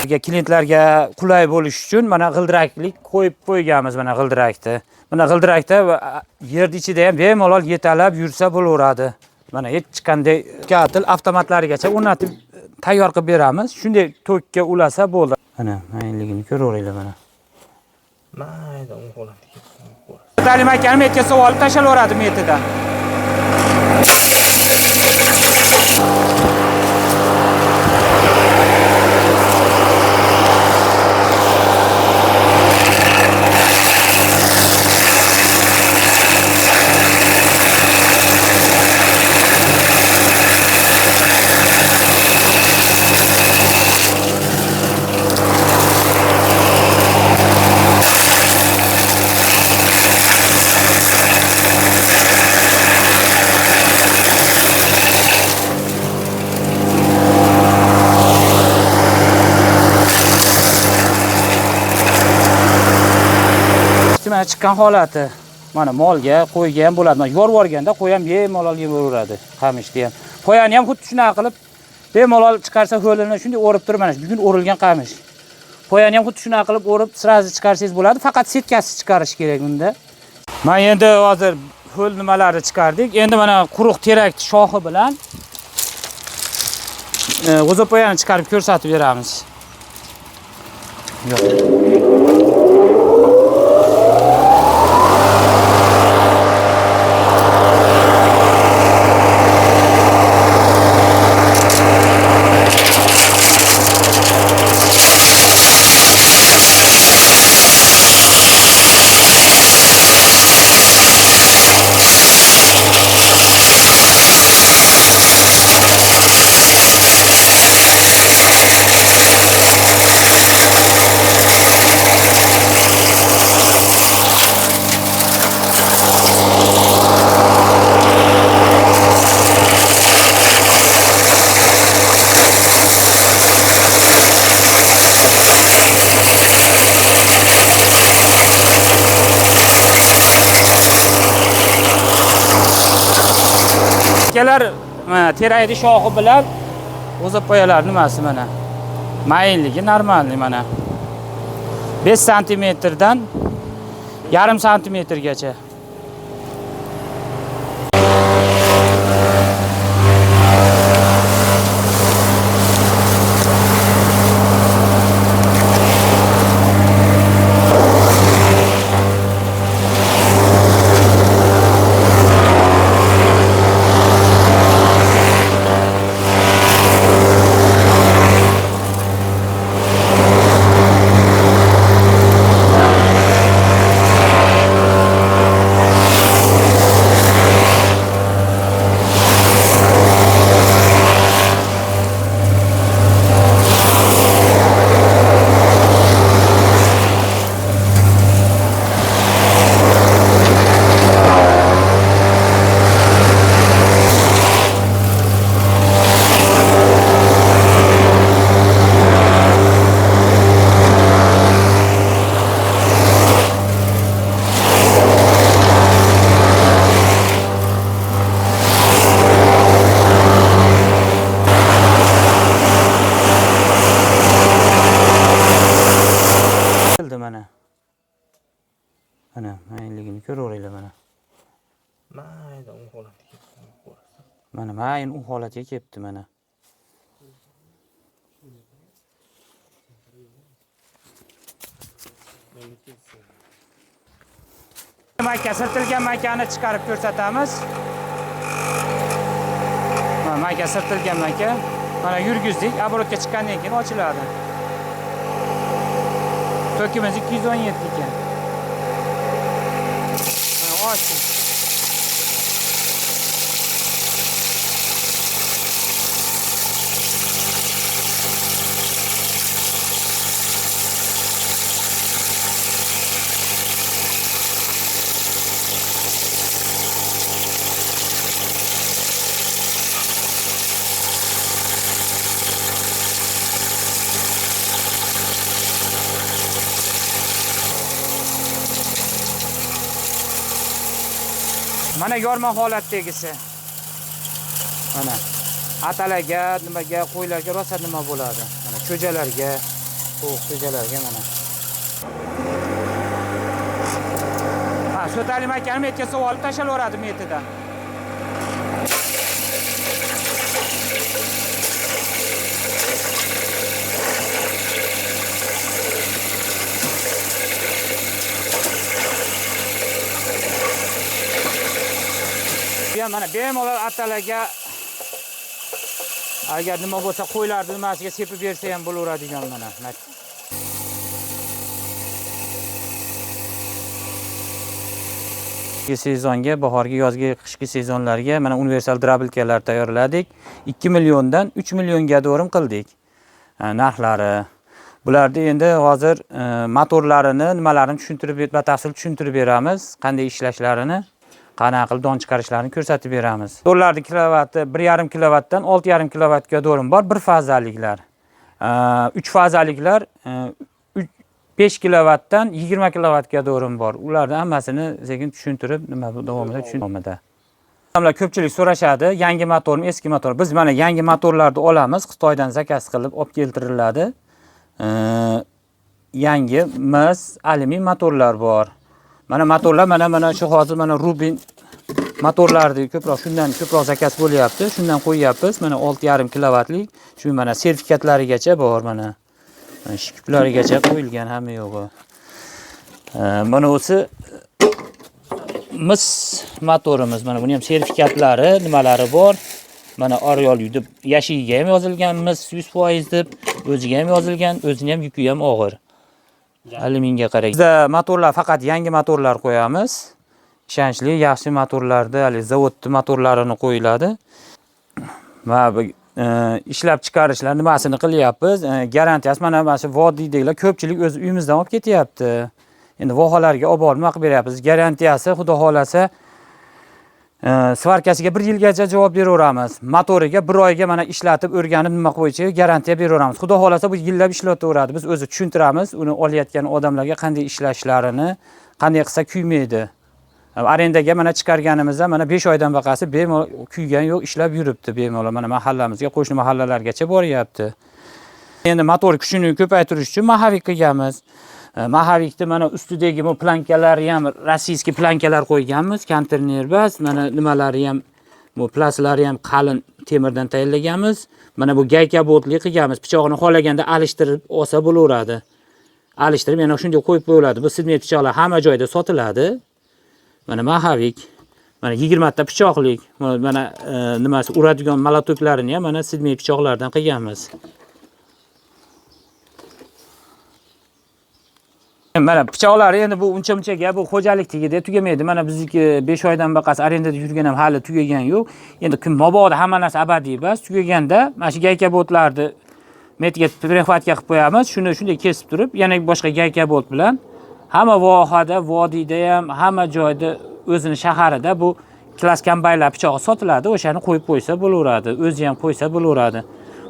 mehmonlarga, klientlarga qulay bo'lish uchun mana g'ildiraklik qo'yib qo'yganmiz, mana g'ildirakni. Mana g'ildirakda yer ichida ham bemalol yetalab yursa bo'laveradi. Mana hech qanday katil avtomatlarigacha o'rnatib tayyor qilib beramiz. Shunday tokka ulasa bo'ldi. Mana mayinligini ko'raveringlar mana. Mayda ho'ladi. Ta'lim akani metga olib tashlaveradi metidan. Mana chiqqan holati. Mana molga, qo'yga ham bo'ladi. Mana yorib yorganda qo'y ham bemalol yeyveradi, qamishni ham. Qo'yani ham xuddi shunaqa qilib bemalol chiqarsa ho'lini shunday o'rib turib, mana bugun o'rilgan qamish. Qo'yani ham xuddi shunaqa qilib o'rib sirazi chiqarsangiz bo'ladi, faqat setkasi chiqarish kerak bunda. Mana endi hozir ho'l nimalarni chiqardik. Endi mana quruq terak shoxi bilan g'o'zapoyani chiqarib ko'rsatib beramiz. Yo'q. Akalar terakni shoxi bilan g'o'zapoyalar nimasi mana. Mayinligi normalniy mana. 5 sm dan 0,5 sm gacha. Mana mayinligini ko'raveringlar mana. Mayda ho'ladi. Mana mayin u holatiga kelibdi mana. Mayka sirtilgan maykani chiqarib ko'rsatamiz. Mana mayka sirtilgan mayka. Mana yurgizdik, obrotga chiqqandan keyin ochiladi. Tokimiz 217 ekan. Ochdik. Mana yorma holatdagisi. Mana atalaga, nimaga, qo'ylarga rosa nima bo'ladi. Mana cho'jalarga Sovuq jo'jalarga mana. Ha, So'talim akam metga savolib tashlaveradi metidan. Mana bemalol atalarga agar nima bo'lsa qo'ylarni nimasiga sepib bersa ham bo'laveradigan mana. Sezonga, bahorgi, yozgi, qishki sezonlarga mana universal drabilkalar tayyorladik. 2 milliondan 3 millionga do'rim qildik. Narxlari. Bularni endi hozir motorlarini, nimalarini tushuntirib, batafsil tushuntirib beramiz, qanday ishlashlarini. Qanaqa qilib don chiqarishlarini ko'rsatib beramiz. Motorlarning kilovati 1,5 kilovatdan 6,5 kilovatga do'rim bor, bir fazaliklar. 3 fazaliklar 5 kilovatdan 20 kilovatga do'rim bor. Ularni hammasini sekin tushuntirib, nima davomida tushuntiramiz. Odamlar ko'pchilik so'rashadi, yangi motormi, eski motor. Biz mana yangi motorlarni olamiz, Xitoydan zakaz qilib olib keltiriladi. Yangi mis, alyumin motorlar bor. Mana motorlar mana shu hozir mana Rubin motorlarni ko'proq shundan ko'proq zakaz bo'lyapti. Shundan qo'yyapmiz. Mana 6,5 kilovatlik, shu mana sertifikatlarigacha bor mana. Shikuplarigacha qo'yilgan hamma yo'g'i. Mana o'si mis motorimiz. Mana buni ham sertifikatlari, nimalari bor. Mana Oryol deb yashigiga ham yozilgan mis 100% deb, o'ziga ham yozilgan, o'zining ham yuki ham og'ir. Alyuminga qarang. Bizda motorlar faqat yangi motorlar qo'yamiz. Ishonchli, yaxshi motorlarda, hali zavodning motorlarini qo'yiladi. Va ishlab chiqarishlar nimasini qilyapmiz? Garantiyasi mana shu vodiydagilar ko'pchilik o'z uyimizdan olib ketyapti. Endi vohalarga olib borib nima qilib beramiz? Garantiyasi xudo xolasa svarkasiga 1 yilgacha javob beraveramiz. Motoriga 1 oyga mana ishlatib, o'rganib nima bo'yicha garantiya beraveramiz. Xudo xolasa bu yillab ishlataveradi. Biz o'zi tushuntiramiz, uni olayotgan odamlarga qanday ishlashlarini, qanday qilsa kuymaydi. Arendaga mana chiqarganimizda mana 5 oydan baqasi bemalol kuygan yo'q, ishlab yuribdi bemalol. Mana mahallamizga, qo'shni mahallalargacha boryapti. Endi motor kuchini ko'paytirish uchun mahavik qilganmiz. Mahavikda mana ustidagi bu plankalari ham rossiyskiy plankalar qo'yganmiz, konteyner bas, mana nimalari ham bu plaslari ham qalin temirdan tayyorlaganmiz. Mana bu gayka boltli qilganmiz. Pichoqni xolaganda alishtirib olsa bo'laveradi. Alishtirib yana shunday qo'yib qo'yiladi. Bu sidmet pichoqlar hamma joyda sotiladi. Mana mahavik, mana 20 ta pichoqlik, mana nimasi uradigan molotoklarini ham mana sidmet pichoqlardan qilganmiz. Mana pichoqlar endi bu uncha-munchaga bu xo'jalikdagida tugamaydi. Mana bizniki 5 oydan baqasi arendada yurgan ham hali tugagan yo'q. Endi kun mabodo hamma narsa abadiy emas. Tugaganda mana shu gayka boltlarni metga prexvatka qilib qo'yamiz. Shuni shunday kesib turib, yana boshqa gayka bolt bilan hamma vohada, vodiyda ham, hamma joyda o'zini shaharida bu klass kombaynlar pichog'i sotiladi. O'shani qo'yib qo'ysa bo'laveradi. O'zi ham qo'ysa bo'laveradi.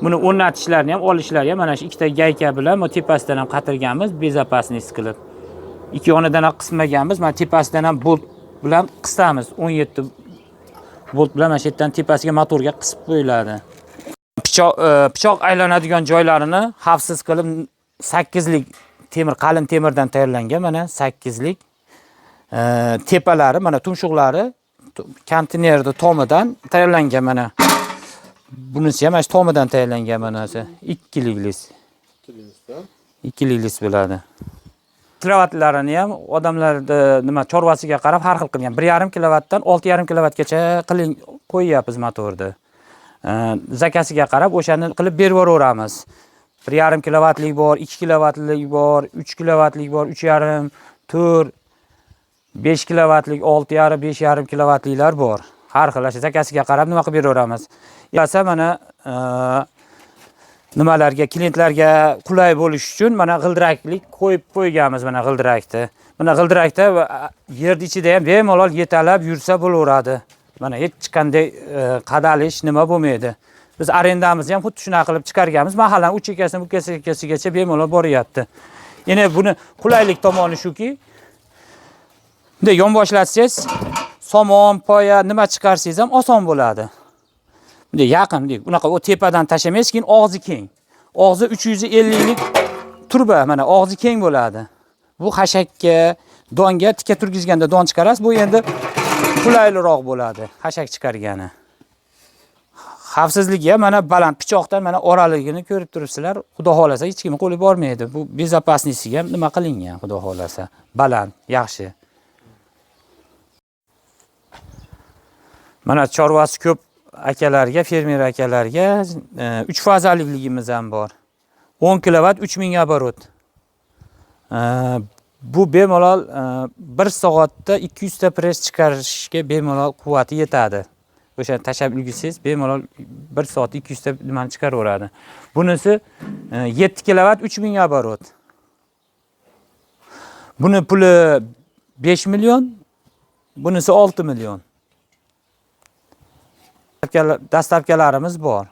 Buni o'rnatishlarini ham, olishlari ham mana shu ikkita gayka bilan bu tepasidan ham qatirganmiz, bezopasность qilib. Ikki yonidan ham qismaganmiz, mana tepasidan ham bolt bilan qisamiz. 17 bolt bilan mana shu yerdan tepasiga motorga qisib qo'yiladi. Pichoq aylanadigan joylarini xavfsiz qilib 8 lik temir, qalin temirdan tayyorlangan mana 8 lik tepalari, mana tumshuqlari konteynerning tomidan tayyorlangan mana. Bunisi ham shu tomidan tayyorlangan manasi. 2 liklis. 2 liklis bo'ladi. Kilovatlarini ham odamlarda nima chorvasiga qarab har xil qilgan. 1,5 kilovatdan 6,5 kilovatgacha qiling qo'yyapmiz motorni. Zakasiga qarab o'shani qilib beraveramiz. 1,5 kilovatlik bor, 2 kilovatlik bor, 3 kilovatlik bor, 3,5, 4, 5 kilovatlik, 6,5, 5,5 kilovatliklar bor. Har xil zakasiga qarab nima qilib beraveramiz. Yasa mana nimalarga, klientlarga qulay bo'lish uchun mana g'ildiraklik qo'yib qo'yganmiz mana g'ildirakni. Mana g'ildirakda yer ichida ham bemalol yetalab yursa bo'laveradi. Mana hech qanday qadalish nima bo'lmaydi. Biz arendamizni ham xuddi shunaqa qilib chiqarganmiz. Mahallaning u chekkasidan bu chekkasigacha bemalol boryapti. Yana buni qulaylik tomoni shuki, bunday yonboshlatsangiz, somon, poya nima chiqarsangiz ham oson bo'ladi. Bunday yaqin, unaqa o tepadan tashlamaysiz, keyin og'zi keng. Og'zi 350 lik turba, mana og'zi keng bo'ladi. Bu xashakka, donga tika turgizganda don chiqarasiz, bu endi qulayliroq bo'ladi xashak chiqargani. Xavfsizligi ham mana baland pichoqdan mana oraligini ko'rib turibsizlar. Xudo xolasa hech kim qo'li bormaydi. Bu bezopasnisiga ham nima qilingan, xudo xolasa. Baland, yaxshi. Mana chorvasi ko'p akalarga, fermer akalarga 3 fazaligimiz ham bor. 10 kilovat 3000 оборот. Bu bemalol 1 soatda 200 ta press chiqarishga bemalol quvvati yetadi. O'sha tashab ulgursangiz bemalol 1 soatda 200 ta nimani chiqaraveradi. Bunisi 7 kilovat 3000 оборот. Buni puli 5 million, bunisi 6 million. Dastlabkalarimiz bor.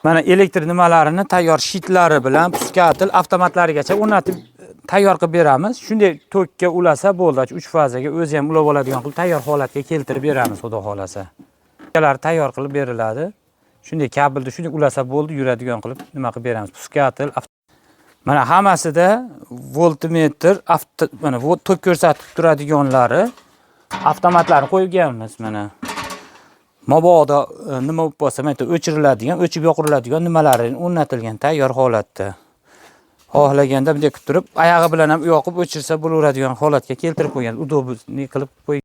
Mana elektr nimalarini tayyor shitlari bilan puskatil avtomatlarigacha o'rnatib tayyor qilib beramiz. Shunday tokka ulasa bo'ldi, 3 fazaga o'zi ham ulab oladigan qilib tayyor holatga keltirib beramiz, xudo xolasa. Puskalar tayyor qilib beriladi. Shunday kabelni shunday ulasa bo'ldi, yuradigan qilib nima qilib beramiz. Puskatil. Mana hammasida voltmetr, mana tok ko'rsatib turadiganlari avtomatlarni qo'yganmiz mana. Mabodo nima bo'lib qolsa, mana o'chiriladigan, o'chib yoqiriladigan nimalari o'rnatilgan tayyor holatda. Xohlaganda bunday qilib turib, oyog'i bilan ham yoqib o'chirsa bo'laveradigan holatga keltirib qo'ygan. Udobni qilib qo'ygan.